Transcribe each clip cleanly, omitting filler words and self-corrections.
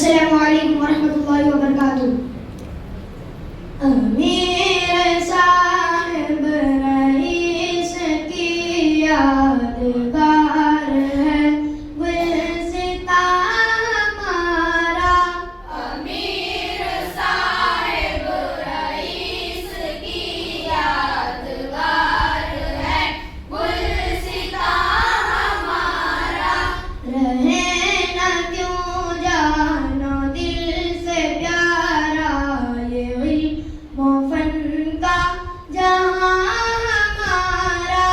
अस्सलामु अलैकुम वरहमतुल्लाहि वबरकातुहू। अमीर साहिब रईस की यादगार है गुलसिता हमारा। अमीर साहिब रईस की यादगार है गुलसिता हमारा। रहे न क्यों जानो दिल से प्यारा ये इल्म फन का जहां हमारा।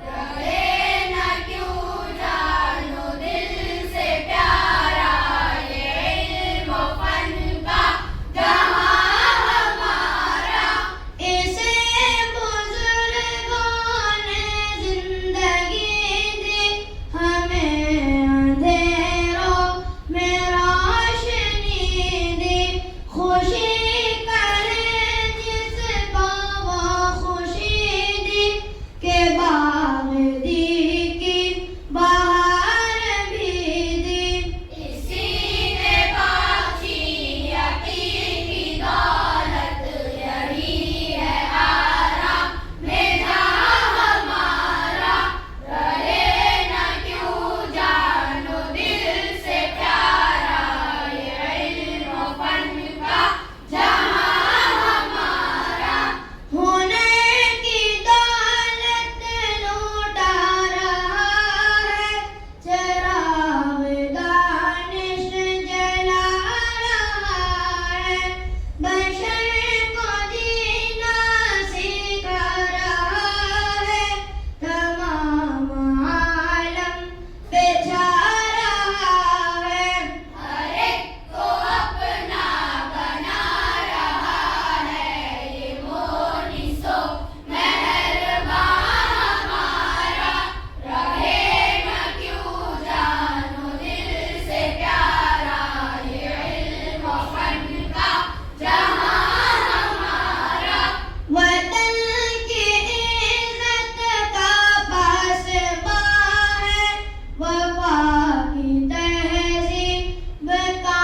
रहे न क्यों जानो दिल से प्यारा ये इल्म फन का जहां हमारा। इसे बुजुर्गों ने जिंदगी दी हमें अंधेरों में रोशनी दी। खुशी करें जिसको वो खुशी दी के बाग दी की बहार भी दी। इसी ने बख्शी हकीकी दौलत यही है आराम में जहां हमारा। रहे न क्यों जानो दिल से प्यारा ये इल्म फन का जहां हमारा। हुनर की दौलत लूटा रहा है चिराग दानिश जला रहा है। बशर को जीना सिखा रहा है तमाम आलम पे छा रहा है। हर एक को अपना बना रहा है ये मोनिसो मेहरबान हमारा। रहे न क्यों जानो दिल से प्यारा ये इल्म फन का जहां हमारा। वतन की इज्जत का पासबां है वफा की तहज़ीब का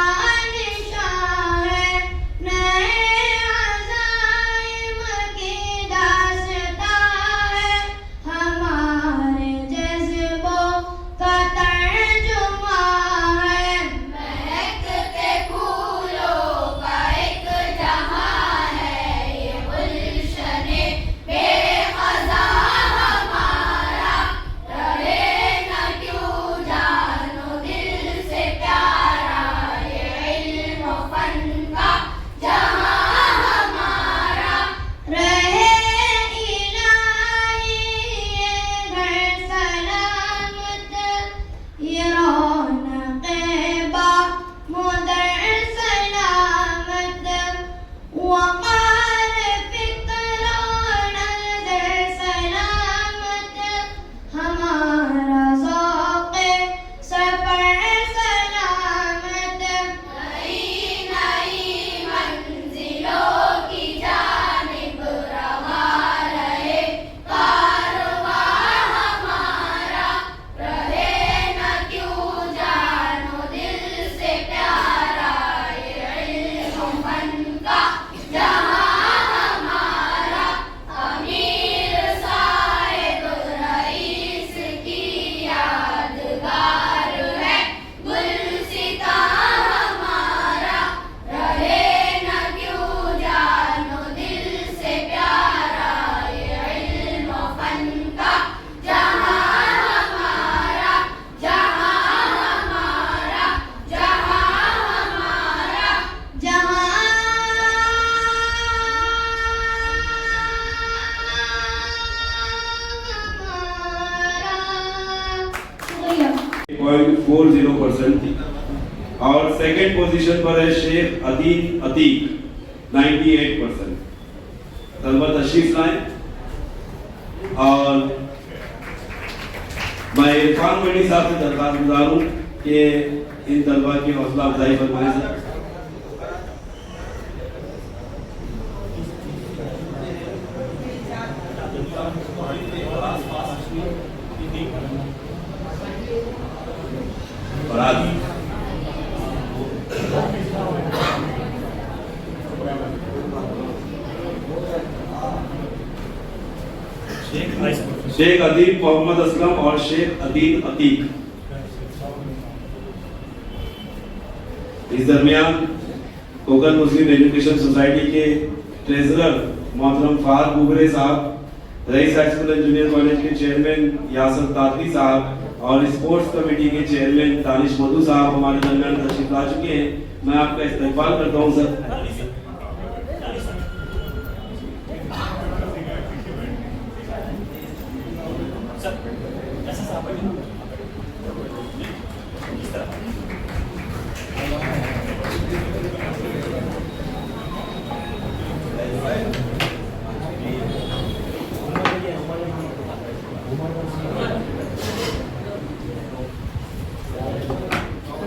निशान है। नए अज़ाइम की दास्तां है हमारे जज्बों का तर्जुमा है। महकते फूलों का एक जहां है ये गुलशने बेखज़ा हमारा। रहे न क्यों जानो दिल से प्यारा ये इल्म फन का जहां हमारा। रहे इलाही ये घर सलामत ये रौनक़े बामुदर सलामत। वक़ार फ़िक्र नज़र सलामत हमारा ज़ौक़े सफ़र सलामत। नई नई मंजिलों की जानिब रवा रहे कारवां हमारा। रहे न क्यों जानो दिल से प्यारा ये इल्म फन का जहां हमारा। अमीर साहिब रईस की यादगार है गुलसिता हमारा। रहे न क्यों जानो दिल से प्यारा ये इल्म फन का जहां हमारा। जहां हमारा जहां हमारा। जहां हमारा। शुक्रिया। 0.40% थी और सेकंड पोजीशन पर है शेख अदीन अतीक 98%। तलबा तशरीफ लाएं और मैं इरफान मनी साहब से दरख्वास्त गुजार हूं कि इन तलबा की हौसला अफजाई फरमाएं। और आज शेख अदीब मोहम्मद असलम और शेख अदील अतीक। इस दरमियान कोकन मुस्लिम एजुकेशन सोसाइटी के ट्रेजरर मोहतरम Fahad Bugre sahab, Rais high school and junior college के चेयरमैन यासर तादरी साहब और स्पोर्ट्स कमेटी के चेयरमैन दानिश मधु साहब हमारे दरमियान तशरीफ ला चुके हैं। मैं आपका इस्तकबाल करता हूं सर।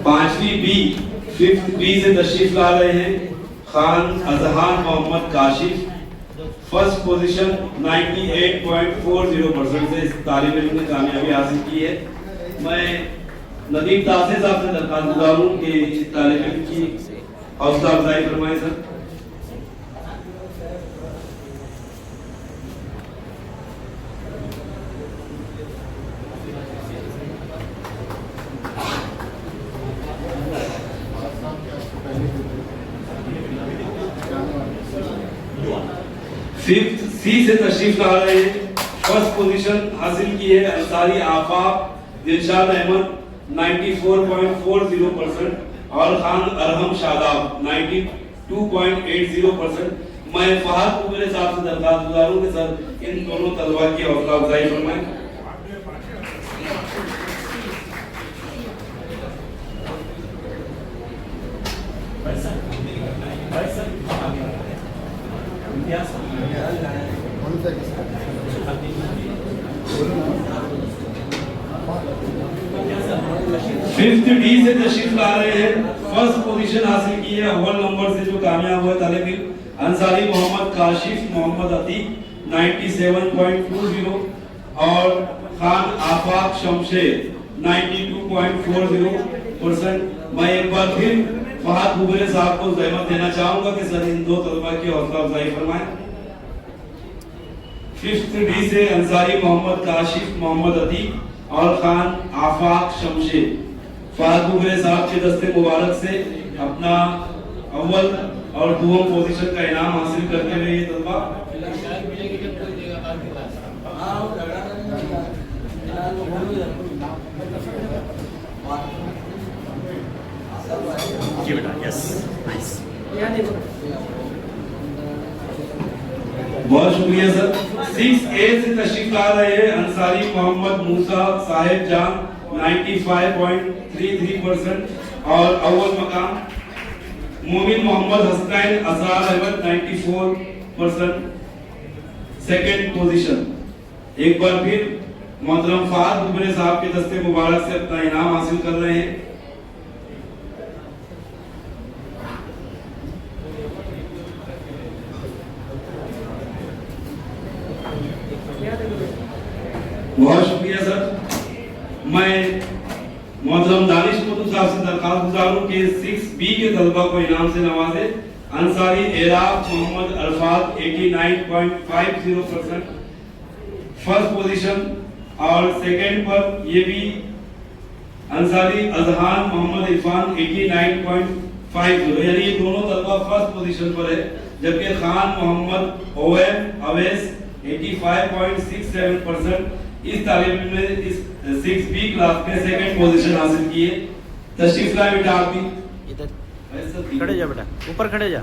पांचवी बी, फिफ्थ बी से तशरीफ ला रहे हैं खान अजहान मोहम्मद काशिफ। फर्स्ट पोजीशन 98.40% से इस तालीम इल्म ने कामयाबी हासिल की है। मैं नदीम तासे साहब से दरख्वास्त गुजारूं कि इस तालीम इल्म की हौसला अफजाई फरमाएं सर। फिफ्थ सी से तशरीफ ला रहे हैं। फर्स्ट पोजीशन हासिल की है अंसारी आफाक दिलशाद अहमद 94.40% और खान अरहम शादाब 92.80%। मैं फहद बुगरे साहब से दरख्वास्त गुजारूं कि सर इन दोनों तलबा की हौसला अफजाई फरमाएं। फिफ्थ डी से तशरीफ ला रहे हैं। फर्स्ट पोजीशन हासिल की है अव्वल नंबर से जो कामयाब हुए तालिब इल्म अंसारी मोहम्मद काशिफ मोहम्मद अतीक 97.20 और खान आफाक शमशेर 92.40%। मैं एक बार फिर फहद बुगरे साहब को ज़हमत देना चाहूंगा कि सर इन दो तलबा की हौसला अफजाई फरमाएं। फिफ्थ डी से अंसारी मोहम्मद काशिफ मोहम्मद अतीक और खान आफाक शमशेर। फहद बुगरे साहब के दस्ते मुबारक से अपना अव्वल और दुआम पोजीशन का इनाम हासिल करते हुए ये तलबा बहुत शुक्रिया सर। 6A से तशरीफ ला रहे हैं अंसारी मोहम्मद मूसा साहिब जान 95.33% और अव्वल मकाम मोमिन मोहम्मद हसनैन अजहर अहमद 94%। सेकंड पोजीशन एक बार फिर मोहतरम फहद बुगरे साहब के दस्ते मुबारक से अपना इनाम हासिल कर रहे हैं। बहुत शुक्रिया सर। मैं मोहतरम दानिश मधु साहब से दरख्वास्त गुजारूं कि 6B के तलबा को इनाम से नवाजे। अंसारी एराफ मोहम्मद अरफात 89.50% फर्स्ट पोजीशन और सेकंड पर ये भी अंसारी अजहान मोहम्मद इरफान 89.50, यानी ये दोनों तलबा फर्स्ट पोजीशन पर है, जबकि खान मोहम्मद ओवैस अवैस 85.67% इस तालीम में इस 6B क्लास में सेकंड पोजीशन हासिल की है। तशरीफ लाए बेटा आप भी इधर खड़े जा बेटा, ऊपर खड़े जा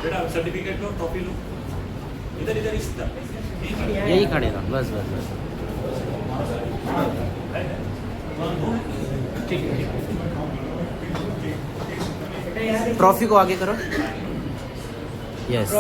बेटा। सर्टिफिकेट लो, टॉपी लो, इधर इधर इस तरफ यही खड़े रहो, बस बस बस ठीक है। ट्रॉफी को आगे करो। यस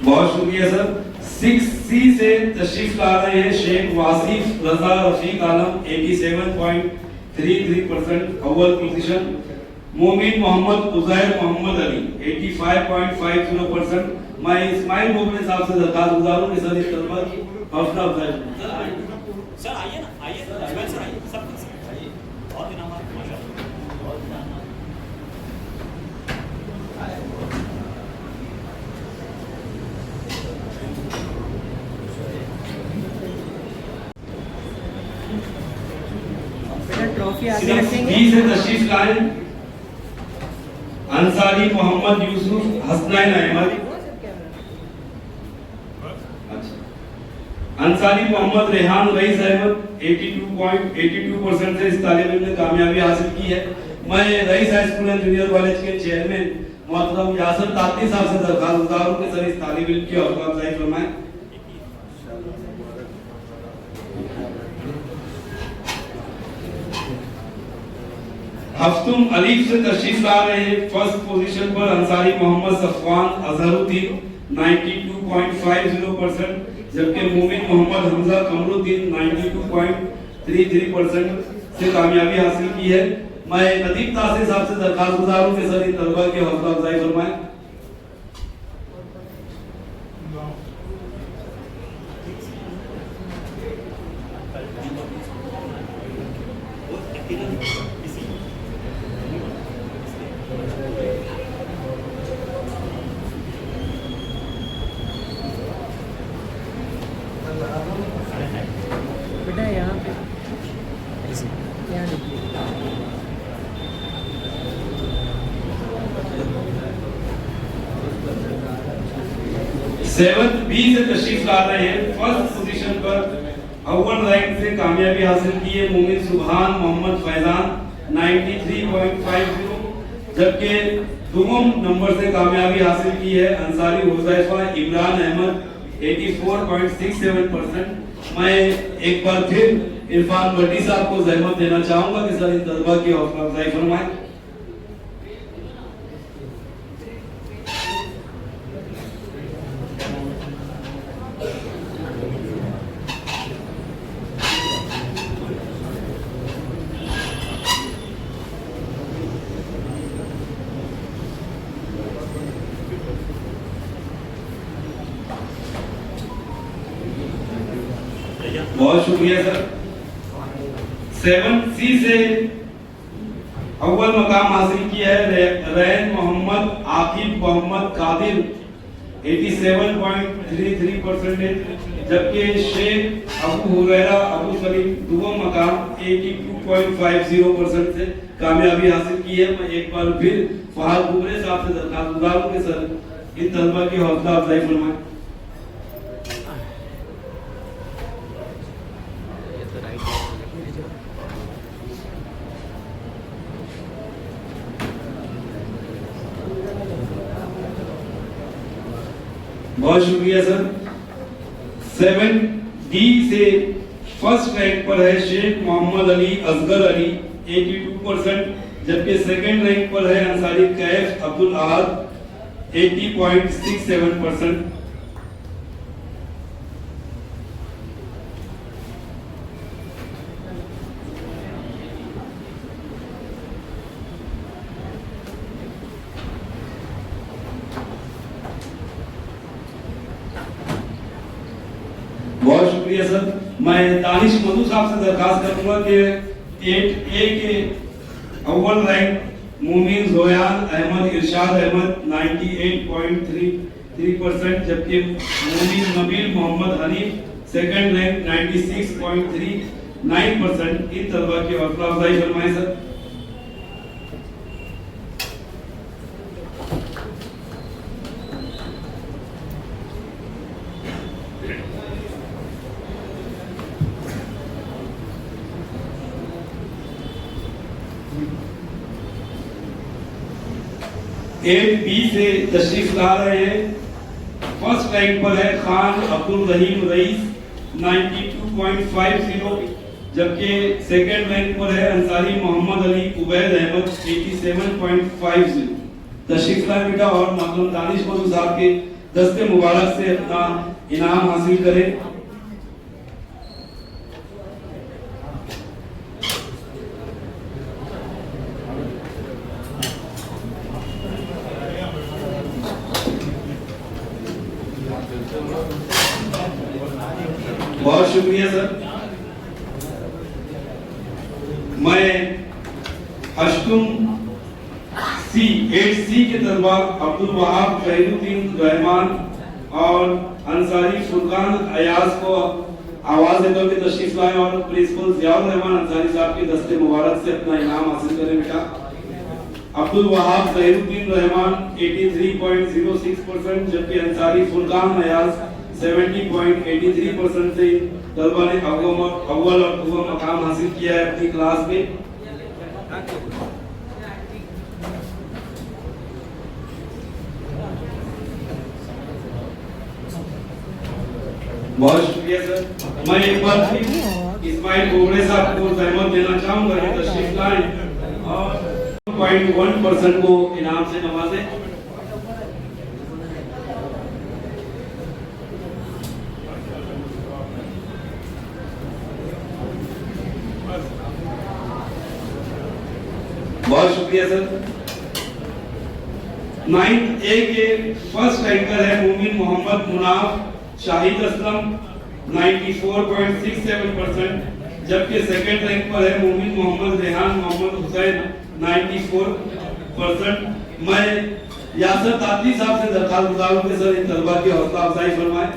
बहुत शुक्रिया सर। 6C से तशरीफ ला रहे हैं शेख वासिफ रजा रफीक आलम 87.33% अव्वल पोजीशन। मोमिन मोहम्मद उजैर मोहम्मद अली 85.50%। मैं इस्माइल मोमिन साहब से दरख्वास्त गुजारूं कि सर इस तलबा की हौसला अफजाई सर आइए ना, आइए इस्माइल सर आइए, सब सिर्फ बी से तशरीफ लाए अंसारी मोहम्मद यूसुफ हसनैन अहमद। अंसारी मोहम्मद रेहान रईस अहमद 82.82% से इस तालिब इल्म ने कामयाबी हासिल की है। मैं Rais high school and junior college के चेयरमैन मोहतरम यासर ताती साहब से दरखास्त गुजार हूं कि सर इस तालिब इल्म की हौसला अफजाई फरमाएं। हफ्तुम अलीफ से तशरीफ ला रहे हैं फर्स्ट पोजीशन पर अंसारी मोहम्मद सफवान अजहरुद्दीन 92.50%, जबकि मोमिन मोहम्मद हमजा कमरुद्दीन 92.33% से कामयाबी हासिल की है। मैं नदीम तासिर साहब से दरखास्त गुजार हूं कि सर इन तलबा की हौसला अफजाई फरमाएं। बेटा यहाँ पे ऐसे यहाँ देखिए। सेवंथ बी से तशरीफ ला रहे हैं फर्स्ट पोजीशन पर अव्वल रैंक से कामयाबी हासिल की है मोमिन सुभान मोहम्मद फैजान 93.50, जबकि दुगम नंबर से कामयाबी हासिल की है अंसारी हुज़ैफा इमरान अहमद 84.67%। मैं एक बार फिर इरफान भट्टी साहब को जहमत देना चाहूंगा कि सर इन तलबा की हौसला अफजाई फरमाएं। बहुत शुक्रिया सर। 7C से अव्वल मकाम हासिल किया है रैन मोहम्मद आकिब मोहम्मद कादिर 87.33%, जबकि शेख अबू हुरैरा अबू सलीम दुगम मकाम 82.50% से कामयाबी हासिल की है। मैं एक बार फिर फहाद बुगरे साहब से दरखास्त गुजार हूं कि सर इन तलबा की हौसला अफजाई फरमाएं। बहुत शुक्रिया सर। 7D से फर्स्ट रैंक पर है शेख मोहम्मद अली असगर अली 82%, जबकि सेकंड रैंक पर है अंसारी कैफ अब्दुल अहद 80.67%। बहुत शुक्रिया सर। मैं दानिश मधु साहब से दरखास्त करूंगा कि 8A के अव्वल रैंक मोमिन जोयान अहमद इरशाद अहमद 98.33%, जबकि मोमिन नबील मोहम्मद हनीफ सेकंड रैंक 96.39%। इन तलबा की हौसला अफजाई फरमाएं सर। एट बी से तशरीफ ला रहे हैं फर्स्ट रैंक पर है खान अब्दुल रहीम रईस 92.50, जबकि सेकंड रैंक पर है अंसारी मोहम्मद अली उबैद अहमद 87.50। तशरीफ लाए बेटा और मोहतरम दानिश मधु साहब के दस्ते मुबारक से अपना इनाम हासिल करें। बहुत शुक्रिया सर। मैं अष्टम सी 8C के तलबा अब्दुल वहाब फरीदुद्दीन रहमान और अंसारी फुरकान अयाज को आवाज देता हूं कि तशरीफ लाएं और प्रिंसिपल जियाउर रहमान अंसारी साहब के दस्ते मुबारक से अपना इनाम हासिल करें बेटा। अब्दुल वहाब जहीरुद्दीन रहमान 83.06%, जबकि अंसारी फुरकान नयाज 70.83% से तलबा ने अव्वल और दुआ मकाम हासिल किया है अपनी क्लास में। बहुत शुक्रिया सर। मैं एक बार फिर इस्माइल बोगड़े साहब को जहमत देना चाहूंगा कि तशरीफ लाएं और 0.1% को इनाम से नवाजें। बहुत शुक्रिया सर। 9th ए के फर्स्ट रैंकर है मोमिन मोहम्मद मुनाफ शाहिद असलम 94.67%, जबकि सेकंड रैंक पर है मोमिन मोहम्मद रेहान मोहम्मद हुसैन 94%। मैं यासर ताती साहब से दरखास्त गुजारूं कि सर इन तलबा की हौसला अफजाई फरमाएं।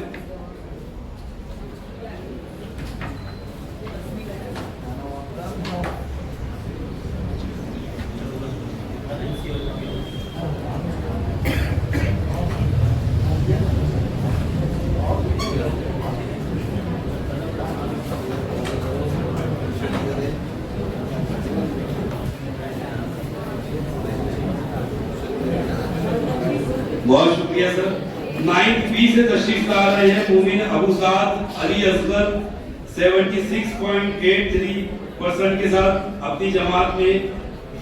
बहुत शुक्रिया सर। 9th बी से तशरीफ ला रहे हैं मोमिन अबू साद अली असगर 76.83% के साथ अपनी जमात में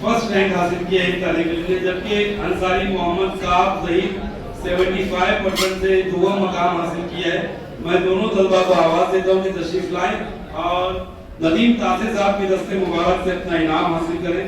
फर्स्ट रैंक हासिल किया है तालिब इल्म ने, जबकि अंसारी मोहम्मद साहब जहीर 75% से दुआ मकाम हासिल किया है। मैं दोनों तलबा को आवाज देता हूं कि तशरीफ लाएं और नदीम तासे साहब के दस्ते मुबारक से अपना इनाम हासिल करें।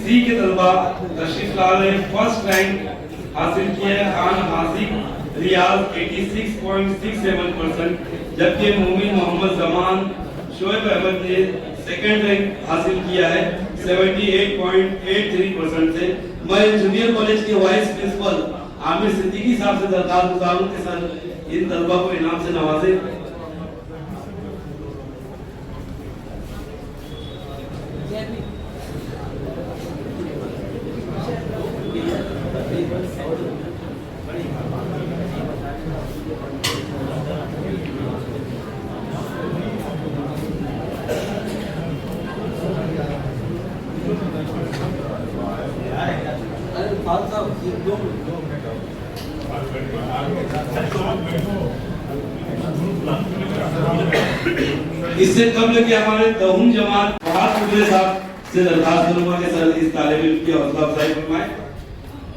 सी के तलबा तशरीफ ला रहे फर्स्ट रैंक हासिल किया है खान हासिक रियाज 86.67%, जबकि मोमिन मोहम्मद जमान शोएब अहमद ने सेकंड रैंक हासिल किया है 78.83% से। मैं जूनियर कॉलेज के वाइस प्रिंसिपल आमिर सिद्दीकी साहब से दरखास्त गुजारूं कि सर इन तलबा को इनाम से नवाजें। इससे कबल कि हमारे दहुम जमात फहाद कुबरे साहब से दरखास्त करूंगा कि सर इस तालिब इल्म की हौसला अफजाई फरमाएं।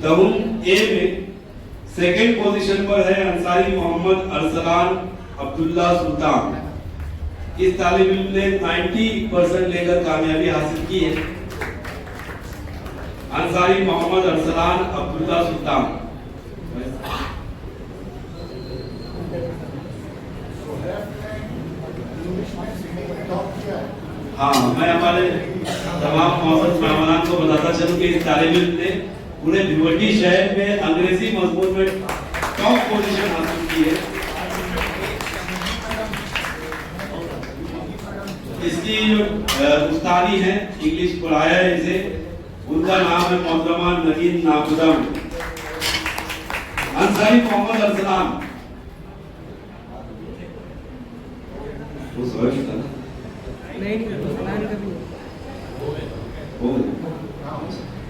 दहुम ए में सेकंड पोजीशन पर है अंसारी मोहम्मद अरसलान अब्दुल्ला सुल्तान। इस तालिब इल्म ने 90% लेकर कामयाबी हासिल की है। अंसारी मोहम्मद अरसलान अब्दुल्ला सुल्तान। हाँ, मैं हमारे तमाम मौजूद मेहमानान को बताता चलूं कि इस तालिब इल्म ने पूरे भिवंडी शहर में अंग्रेजी मजमून में टॉप पोजीशन हासिल की है। इसकी जो उस्तादी है इंग्लिश पढ़ाया है इसे, उनका नाम है मोहतरमा नगीन नाबुदम। अंसारी मोहम्मद अरसलान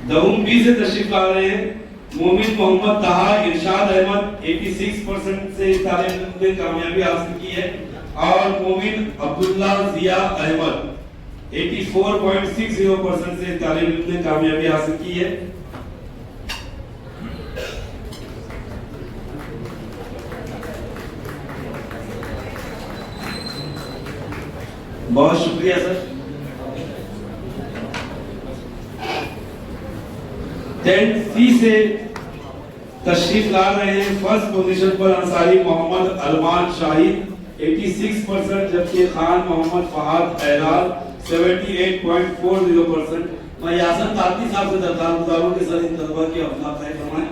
दहुम बी से तशरीफ ला रहे हैं मोमिन मोहम्मद तहा इरशाद अहमद 86% से तालिब इल्म ने कामयाबी हासिल की है और मोमिन अब्दुल्ला जिया अहमद 84.60% से तालिब इल्म ने कामयाबी हासिल की है। बहुत शुक्रिया सर। 10C से तशरीफ ला रहे हैं फर्स्ट पोजीशन पर अंसारी मोहम्मद अरमान शाहिद 86%, जबकि खान मोहम्मद फहाद एराज 78.40%। मैं यासन ताती साहब से दरखास्त गुजारूं कि सर इन तलबा की हौसला अफजाई फरमाएं।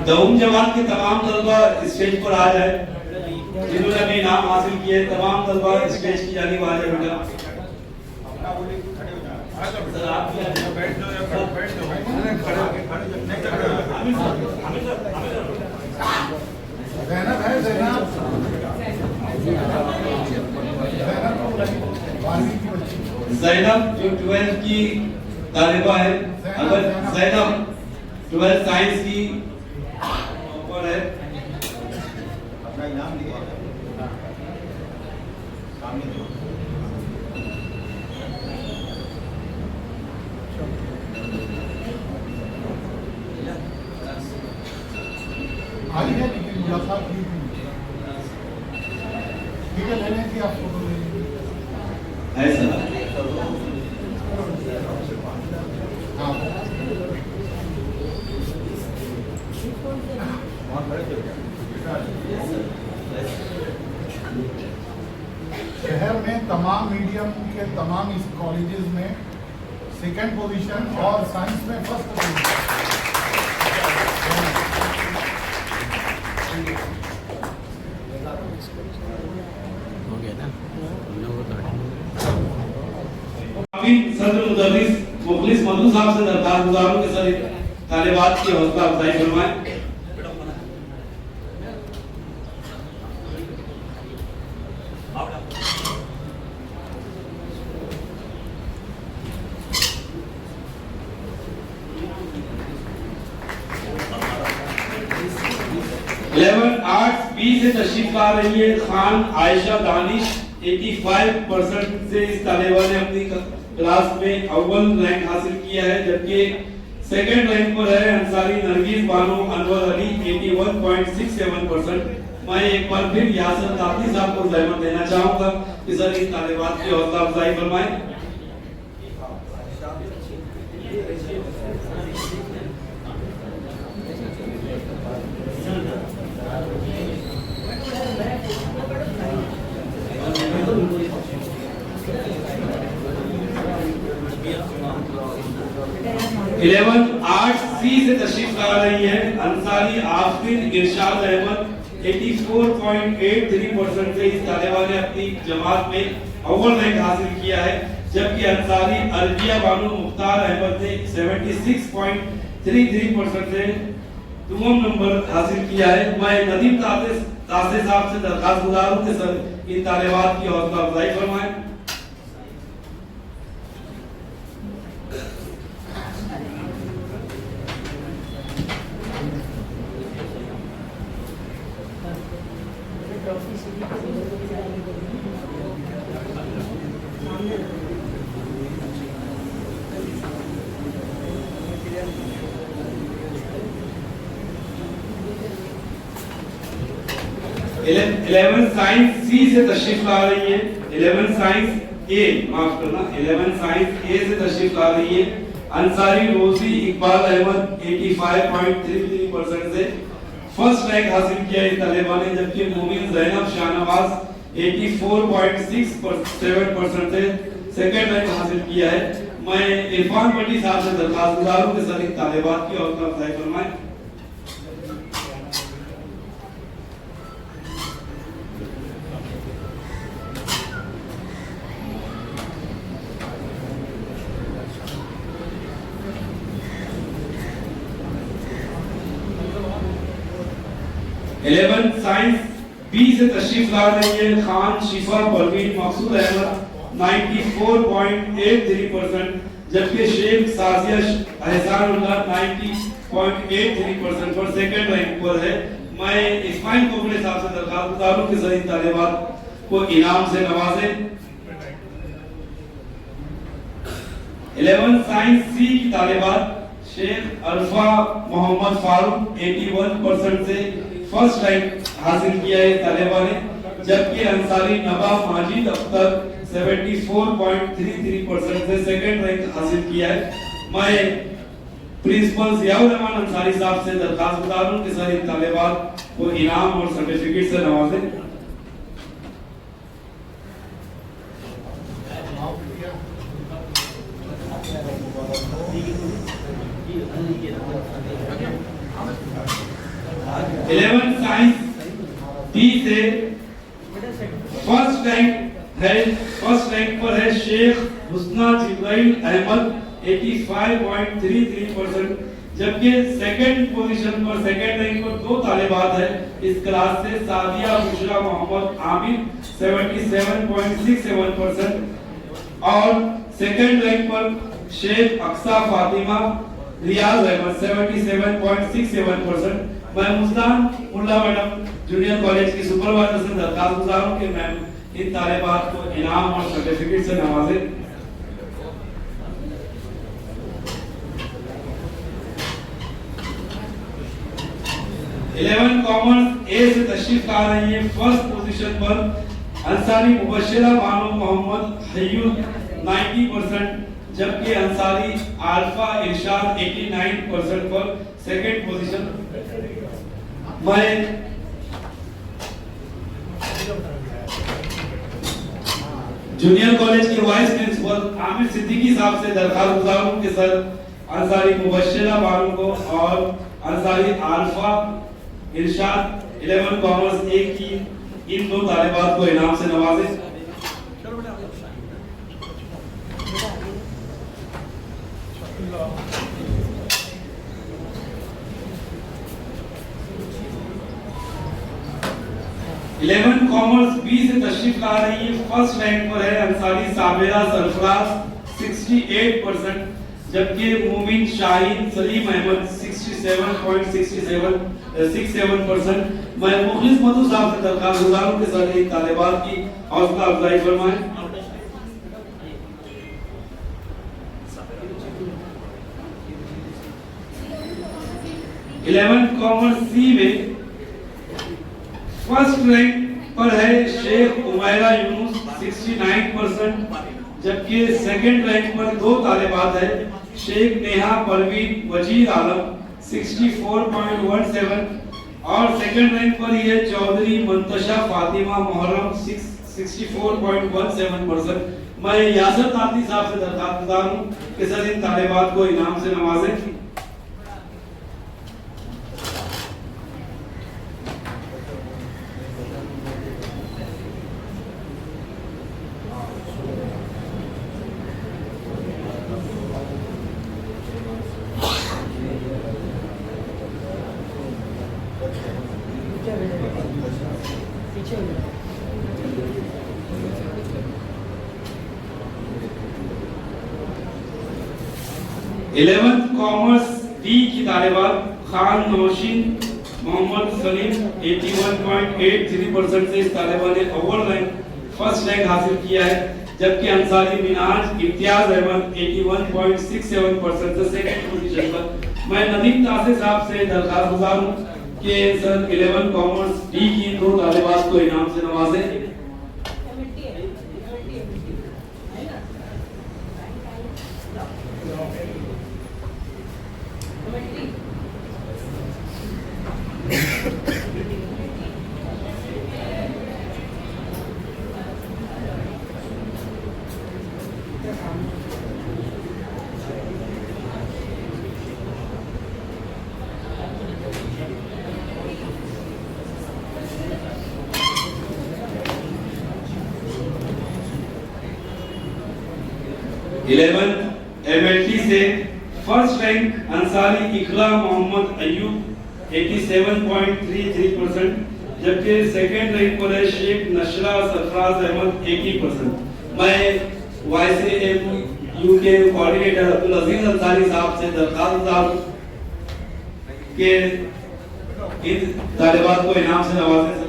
दऊम जमात के तमाम तलबा स्टेज पर आ जाए, जिन्होंने अपने इनाम हासिल किए तमाम तलबा स्टेज की जानिब आ जाए बेटा। सर आप बैठ जाओ या बैठ ज़ैनब जो 12th की तालिबा है, अगर ज़ैनब 12th साइंस की ऊपर है, अपना इनाम दिया सामने दो। आई है लेकिन मुलाकात की ठीक है, लेने की आप फोटो है सर। हाँ शहर में तमाम मीडियम के तमाम इस कॉलेजेस में सेकंड पोजीशन और साइंस में फर्स्ट पोजीशन। हो गया ना सदर मुदर्रिस मुखलिस मधु साहब से दरखास्त गुजारूं कि सर तालिबात की हौसला अफजाई फरमाएं। 11 आर्ट्स बी से तशरीफ ला रही है खान आयशा दानिश 85% से इस तालिबा ने अपनी क्लास में अव्वल रैंक हासिल किया है, जबकि सेकंड रैंक पर है अंसारी नरगिस बानो अनवर अली 81.67%। मैं एक बार फिर यासर ताती साहब को जहमत देना चाहूंगा कि सर इन तालिबात की हौसला अफजाई फरमाएं। आर्ट्स सी से तशरीफ ला रही है अंसारी आफरीन इरशाद अहमद 84.83% से इस तालिबा ने अपनी जमात में अव्वल रैंक हासिल किया है, जबकि अंसारी अरबिया बानो मुख्तार अहमद ने 76.33% से दुम नंबर हासिल किया है। मैं नदीम तासे साहब से दरखास्त गुजारूं कि सर इन तालिबात की हौसला अफजाई फरमाएं। 11 साइंस सी से तशरीफ ला रही है 11 साइंस ए माफ करना 11 साइंस ए से तशरीफ ला रही है अंसारी रोजी इकबाल अहमद 85.33% से फर्स्ट रैंक हासिल किया इस तालिबा ने, जबकि मोमिन जैनब शाहनवाज 84.67% से सेकंड रैंक हासिल किया है। मैं इरफान पट्टी साहब से दरखास्त गुजारूं कि सर इन तालिबात की हौसला अफजाई फरमाएं। 11 साइंस बी से तशरीफ ला रही है खान शिफा परवीन मकसूद अहमद 94.83%, जबकि शेख साजिया एहसानुल्लाह 90.83% पर सेकंड रैंक पर है। मैं इस्माइल कोबरे साहब से दरखास्त गुजार हूं कि सर इन तालिबात को इनाम से नवाजें। 11 साइंस सी की तालिबात शेख अरफा मोहम्मद फारूक 81% से फर्स्ट रैंक हासिल किया है तालिबा ने, जबकि अंसारी नबा माजिद अख्तर 74.33% से सेकंड रैंक हासिल किया है। मैं प्रिंसिपल जियाउर रहमान अंसारी साहब से दरखास्त गुजार हूं कि सर इन तालिबात को इनाम और सर्टिफिकेट से नवाजें। इलेवन साइंस डी से फर्स्ट रैंक पर है शेख हुस्ना जिब्राइल अहमद 85.33%, जबकि सेकंड पोजीशन पर सेकंड रैंक पर दो तालिबात है इस क्लास से, सादिया बुशरा मोहम्मद आमिर 77.67% और सेकंड रैंक पर शेख अक्सा फातिमा रियाज अहमद 77.67%। मैं मुस्तान मुल्ला मैडम जूनियर कॉलेज की सुपरवाइजर से दरखास्त गुजार हूं कि मैम इन तालिबात को इनाम और सर्टिफिकेट से नवाजें। इलेवन कॉमर्स ए से तशरीफ ला रही है फर्स्ट पोजीशन पर अंसारी मुबश्शिरा बानो मोहम्मद हयूद 90%, जबकि अंसारी अल्फा इरशाद 89% पर सेकंड पोजीशन। मैं जूनियर कॉलेज के वाइस प्रिंसिपल आमिर सिद्दीकी साहब से दरखास्त गुजार हूं कि सर अंसारी मुबश्शिरा बानो को और अंसारी अल्फा इरशाद 11 कॉमर्स ए की इन दो तालिबात को इनाम से नवाजें। इलेवन कॉमर्स बी से तशरीफ ला रही है फर्स्ट रैंक पर है अंसारी साबिरा सरफराज 68%, जबकि मोमिन शाहीन सलीम अहमद 67.67%। मैं मुखलिस मधु साहब से दरखास्त गुजार हूं कि सर इन तालिबात की हौसला अफजाई फरमाएं। इलेवन कॉमर्स सी में फर्स्ट रैंक पर है शेख उमैरा यूनुस 69%, जबकि सेकंड रैंक पर दो तालिबात है शेख नेहा परवीन वजीर आलम 64.17 और सेकंड रैंक पर है चौधरी मुंतशा फातिमा मुहर्रम 64.17%। मैं यासर ताती साहब से दरखास्त गुजार हूं कि सर इन तालिबात को इनाम से नवाजें। इलेवेंथ कॉमर्स डी की तालिबात खान नौशीन मोहम्मद सलीम 81.83% से इस तालिबा ने अव्वल रैंक फर्स्ट रैंक हासिल किया है, जबकि अंसारी मिनाज इम्तियाज अहमद 81.67% से सेकंड पोजीशन पर। मैं नदीम तासे साहब से दरखास्त गुजार हूं कि सर 11 कॉमर्स डी की दो तालिबात को इनाम से नवाजें। इलेवेंथ एमएलटी से फर्स्ट रैंक अंसारी इकरा मोहम्मद अयूब 87.33%, जबकि सेकंड रैंक पर है शेख नशरा सरफराज अहमद 80%। मैं YCMU के कोऑर्डिनेटर अब्दुल अजीज अंसारी साहब से दरखास्त गुजार के इन तालिबात को इनाम से नवाजें सर।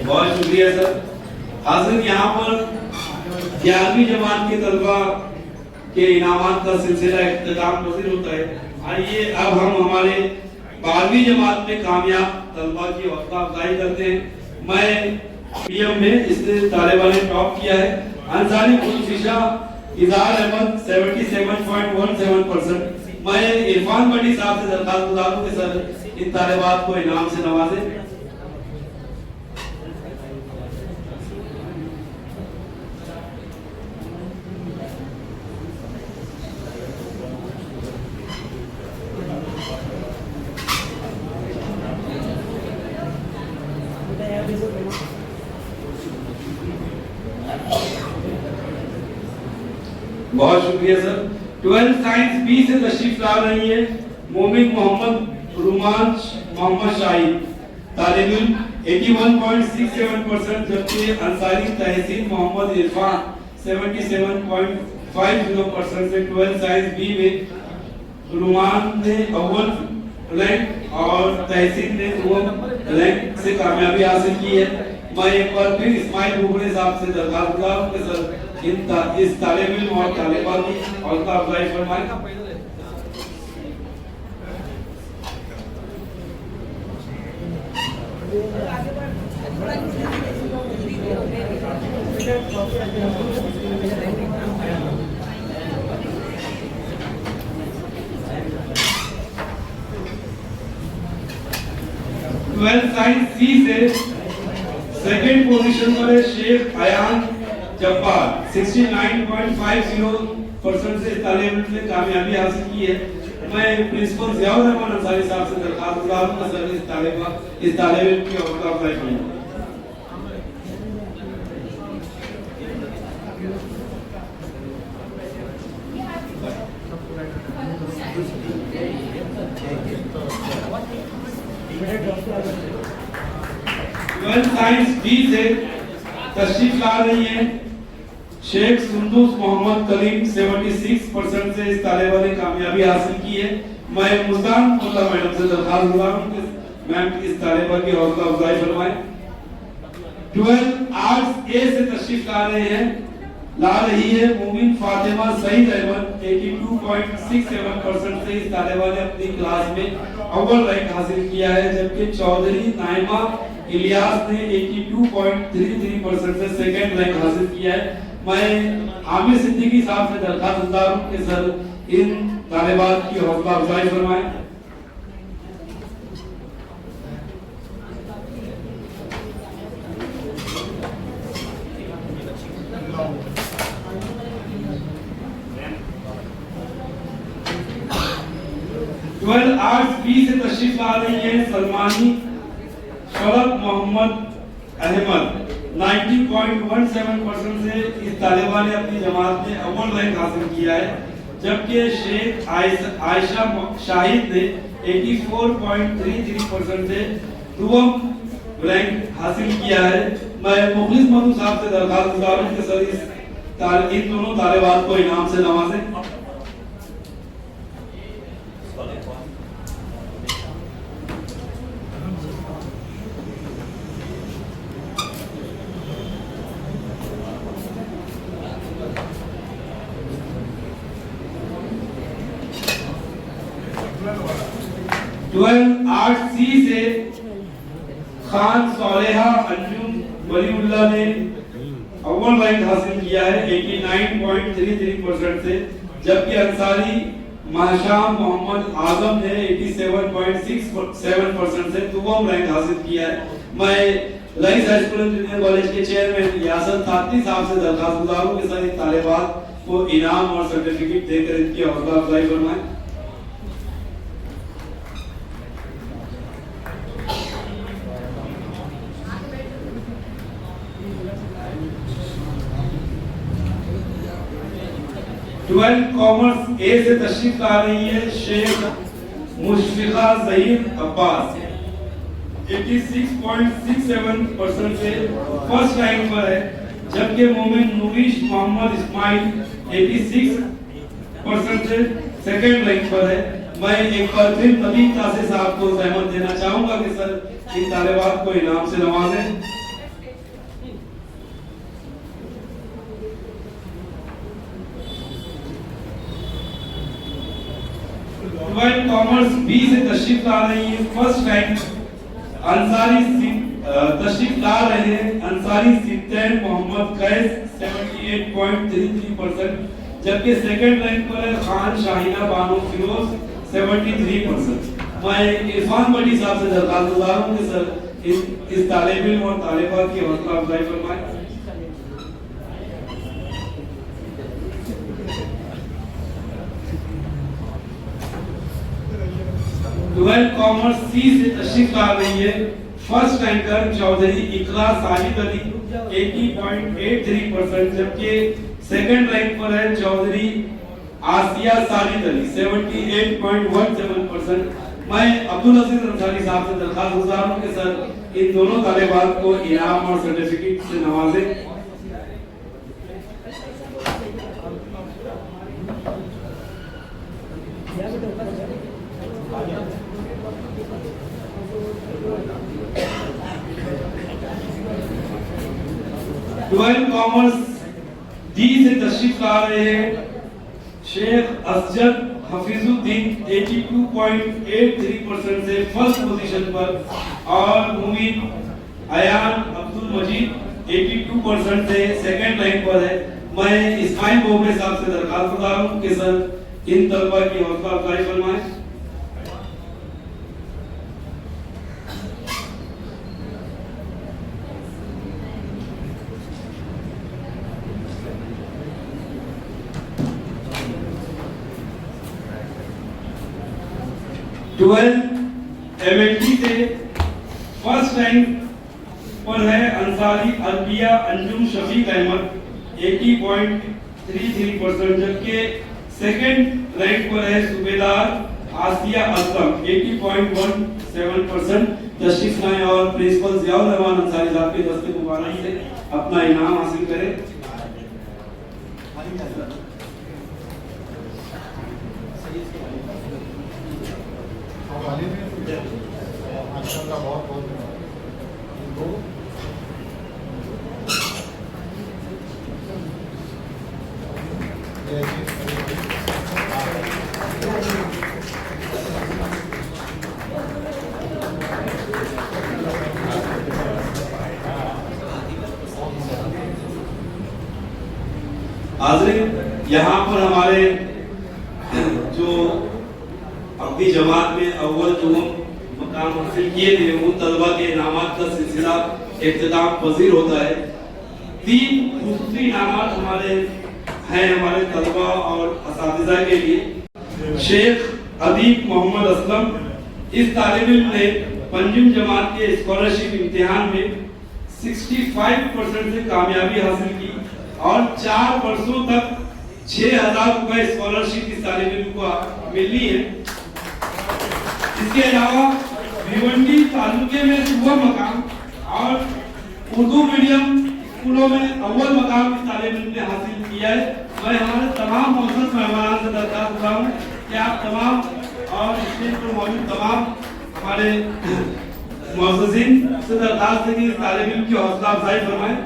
बहुत शुक्रिया सर। हाजिर यहाँ पर 11वीं जमात के तलबा के इनामात का सिलसिला इख्तिताम पसीर होता है। आइए अब हम हमारे 12वीं जमात में कामयाब तलबा की हौसला अफजाई करते हैं। मैं पीएम में इसने तालिबा ने टॉप किया है। अंसारी खुलफिशा इजहार अहमद 77.17%। मैं इरफान बड़ी साहब से दरखास्त गुजार हूं कि सर इन तालिबात को इनाम से नवाजें। बहुत शुक्रिया सर। 12 साइंस बी से तशरीफ ला रही है मोमिन मोहम्मद रुमांश मोहम्मद शाहिद, तालिब इल्म 81.67%, जबकि अंसारी तहसीन मोहम्मद इरफान 77.50% से 12 साइंस बी में रुमान ने अव्वल रैंक और तहसीन ने दूसरा रैंक से कामयाबी हासिल की है। मैं एक बार फिर इस्माइल बुगड़े साहब से दरखास्त गुजार हूं कि सर इस तालिब इल्म और तालिबात की हौसला अफजाई फरमाएं। साइंस सी से सेकंड पोजीशन पर है शेख अयान जब्बार 69.50% से तालिब इल्म में कामयाबी हासिल की है। मैं प्रिंसिपल जियाउर रहमान अंसारी साहब से दरखास्त गुजार हूं कि सर इस तालिब इल्म की हौसला अफजाई करें। साइंस बी से तशरीफ ला रही है शेख सुंदूस मोहम्मद कलीम 76% से इस तालिबा ने कामयाबी हासिल की है। मैं मुस्तान मुल्ला मैडम से दरखास्त गुजार हूं कि मैम इस तालिबा की हौसला अफजाई फरमाएं। 12 आर्ट्स ए से तशरीफ ला रही है मोमिन फातिमा सईद अहमद 82.67% से इस तालिबा ने अपनी क्लास में अव्वल रैंक हासिल किया है, जबकि चौधरी नाइमा इलियास ने 82.33% से सेकंड रैंक हासिल किया है। मैं आमिर सिद्दीकी साहब से दरखास्त गुजार हूं कि सर इन तालिबात की हौसला अफजाई फरमाएं। आर्ट्स बी से तशरीफ ला रही है सलमानी शरफ मोहम्मद अहमद 90.17% से इस तालिबा ने अपनी जमात में अव्वल रैंक हासिल किया है, जबकि शेख आयशा शाहिद ने 84.33% से दूसरा रैंक हासिल किया है। मैं मुखलिस मधु साहब से दरखास्त गुजार हूं कि सर इन दोनों तालिबात को इनाम से नवाजें। आर्ट्स सी से खान सोलेहा अंजुम वलीउल्लाह ने अव्वल रैंक हासिल किया है 89.33% से, जबकि अंसारी माशाम मोहम्मद आजम ने 87.67% से दूसरा रैंक हासिल किया है। मैं Rais high school and junior college के चेयरमैन यासन ताती साहब से दरखास्त गुजार हूं कि सर इन तालिबात को इनाम और सर्टिफिकेट देकर इनकी हौसला अफजाई फरमाएं। ट्वेल्थ कॉमर्स ए से तशरीफ ला रही है शेख मुशफिका ज़हीर अब्बास 86.67% से फर्स्ट रैंक पर है, जबकि मोमिन नूरिश मोहम्मद इस्माइल 86% से सेकंड रैंक पर है। मैं एक बार फिर नबी तासे साहब को सहमत देना चाहूंगा कि सर इन तालिबात को इनाम से नवाजें। ट्वेल्थ कॉमर्स बी से तशरीफ ला रही है फर्स्ट रैंक तशरीफ ला रहे हैं अंसारी सिद्दीन मोहम्मद कैस 78.33%, जबकि सेकंड रैंक पर है खान शाहिना बानो फिरोज 73%। मैं इरफान बड़ी साहब से दरखास्त गुजार हूं कि सर इस तालिब इल्म और तालिबात की हौसला अफजाई फरमाएं। ट्वेल्थ कॉमर्स सी से तशरीफ ला रही है फर्स्ट रैंकर चौधरी इकरा साजिद अली 80.83%, जबकि सेकंड रैंक पर है चौधरी आसिया साजिद अली 78.17%। मैं अब्दुल अजीज अंसारी साहब से दरखास्त गुजार हूं कि सर इन दोनों तालिबात को इनाम और सर्टिफिकेट से नवाजें। ट्वेल्थ कॉमर्स डी से तशरीफ ला रहे हैं शेख असजद हफीजुद्दीन 82.83% से फर्स्ट पोजीशन पर और मुमीन अयान अब्दुल मजीद 82% से सेकंड रैंक पर है। मैं इस्माइल बोबरे साहब से दरखास्त गुजार हूं कि सर इन तलबा की हौसला अफजाई फरमाएं। ट्वेल्थ एमएलटी से फर्स्ट रैंक पर है अंसारी अरबिया अंजुम शफीक अहमद 80.33%, जबकि सेकंड रैंक पर है सूबेदार आसिया असलम 80.17%। तशरीफ लाएं और प्रिंसिपल जियाउर रहमान अंसारी साहब के दस्ते मुबारक से अपना इनाम हासिल करें। माशाअल्लाह बहुत बहुत हाज़रीन, यहाँ पर हमारे जो अपनी जमात में अव्वल दुम मकाम हासिल किए थे उन तलबा के इनामात का सिलसिला इख्तिताम पजीर होता है। 3 खुसूसी इनामात हमारे हैं हमारे तलबा और असातिज़ा के लिए। शेख अदीब मोहम्मद असलम, इस तालिब इल्म ने पंजुम जमात के स्कॉलरशिप इम्तिहान में 65% से कामयाबी हासिल की और 4 वर्षों तक 6000 रुपए स्कॉलरशिप इस तालिब इल्म को मिली है। इसके अलावा भिवंडी तालुके में सुबह मकाम और उर्दू मीडियम स्कूलों में अव्वल मकाम इस तालिब इल्म ने हासिल किया है। मैं हमारे तमाम मौजूद मेहमानों से दरखास्त करता हूँ कि आप तमाम और स्टेज पर मौजूद तमाम हमारे मुअज़्ज़िज़ीन से दरखास्त है कि इस तालिब इल्म की हौसला अफजाई फरमाएं।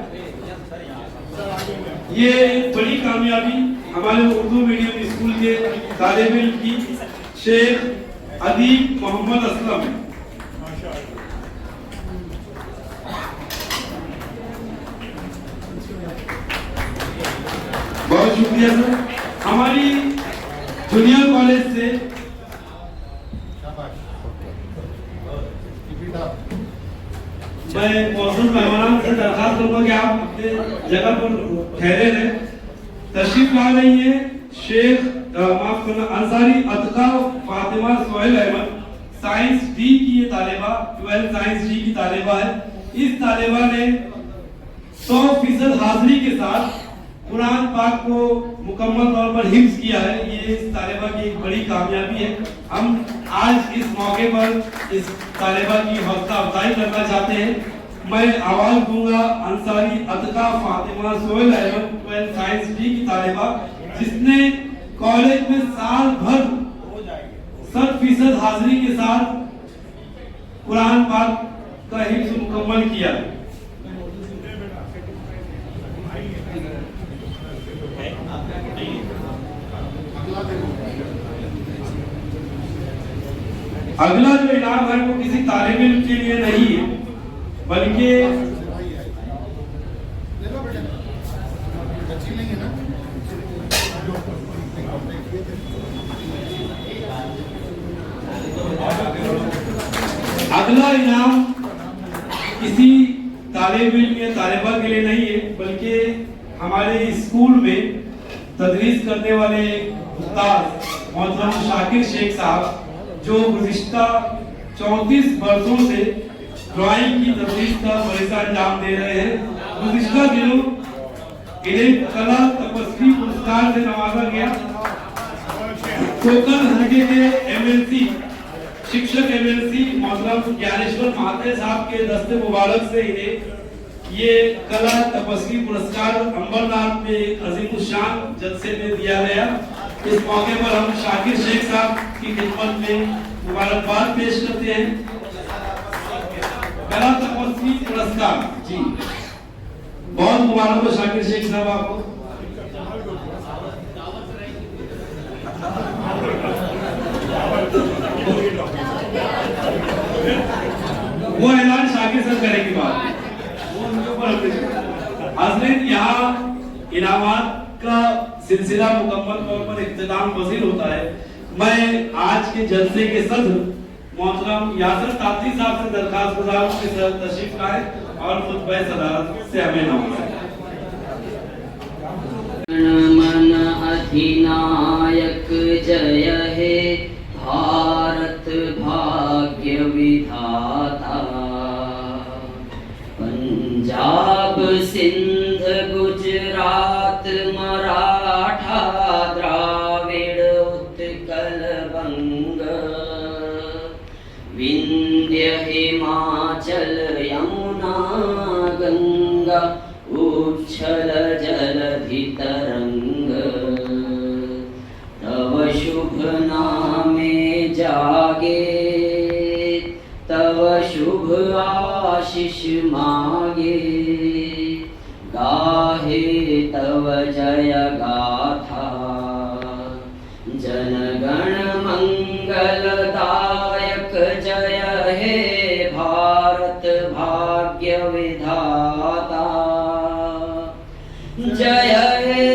ये एक बड़ी कामयाबी हमारे उर्दू मीडियम स्कूल के तालिब इल्म की शेख अदीब मोहम्मद असलम। बहुत शुक्रिया सर। हमारी जूनियर कॉलेज से मैं मौजूद मेहमानान से दरखास्त करूंगा कि आप अपने जगह पर ठहरे रहें। तशरीफ ला रही है शेख माफ करना अंसारी अतका फातिमा सोहेल अहमद, साइंस डी की ये तालिबा, 12 साइंस डी की तालिबा है। इस तालिबा ने 100% हाजिरी के साथ कुरान पाक को मुकम्मल तौर पर हिफ्ज किया है। ये इस तालिबा की एक बड़ी कामयाबी है। हम आज इस मौके पर इस तालिबा की हौसला अफजाई करना चाहते हैं। मैं आवाज दूंगा अंसारी अतका फातिमा सोहेल अहमद, 12 साइंस डी की तालिबा, जिसने कॉलेज में साल भर 100% हाजिरी के साथ कुरान पाक का हिफ्ज मुकम्मल किया। अगला जो इनाम है वो किसी तालिब इल्म के लिए नहीं है, बल्कि अगला इनाम किसी तालिब इल्म या तालिबा के लिए नहीं है, बल्कि हमारे स्कूल में तदरीस करने वाले उस्ताद मोहतरम शाकिर शेख साहब, जो गुज़िश्ता 34 वर्षों से ड्राइंग की तदरीस का वजीफा अंजाम दे रहे हैं। गुज़िश्ता दिनों इन्हें कला तपस्वी पुरस्कार से नवाजा गया। कोकल हलके के एमएलसी शिक्षक एमएलसी मोहतरम ज्ञानेश्वर महाते साहब के दस्ते मुबारक से इन्हें ये कला तपस्वी पुरस्कार अंबरनाथ में अजीमुशान जलसे में दिया गया। इस मौके पर हम शाकिर शेख साहब की खिदमत में मुबारकबाद पेश करते हैं। कला तपस्वी पुरस्कार जी बहुत मुबारक हो शाकिर शेख साहब आपको। वो ऐलान शाकिर साहब करेंगे बाद। हाज़रीन, यहाँ इनामात का सिलसिला मुकम्मल तौर पर इख्तिताम पजीर होता है। मैं आज के जलसे के सदर मोहतरम यासर ताती साहब से दरखास्त गुजार हूं कि सर तशरीफ लाए और खुतबा सदारत से हमें नवाजें। मन अधिनायक जय हे भारत भाग्य विधाता, पंजाब सिंध गुजरात मराठा द्राविड़ उत्कल बंग, विंध्य हिमाचल यमुना गंगा उच्छल जलधि तरंग, तव शुभ नामे जागे तव शुभ आशीष मागे, गाहे तव जय गाथा जनगण मंगलदायक, जय हे भारत भाग्य विधाता, जय हे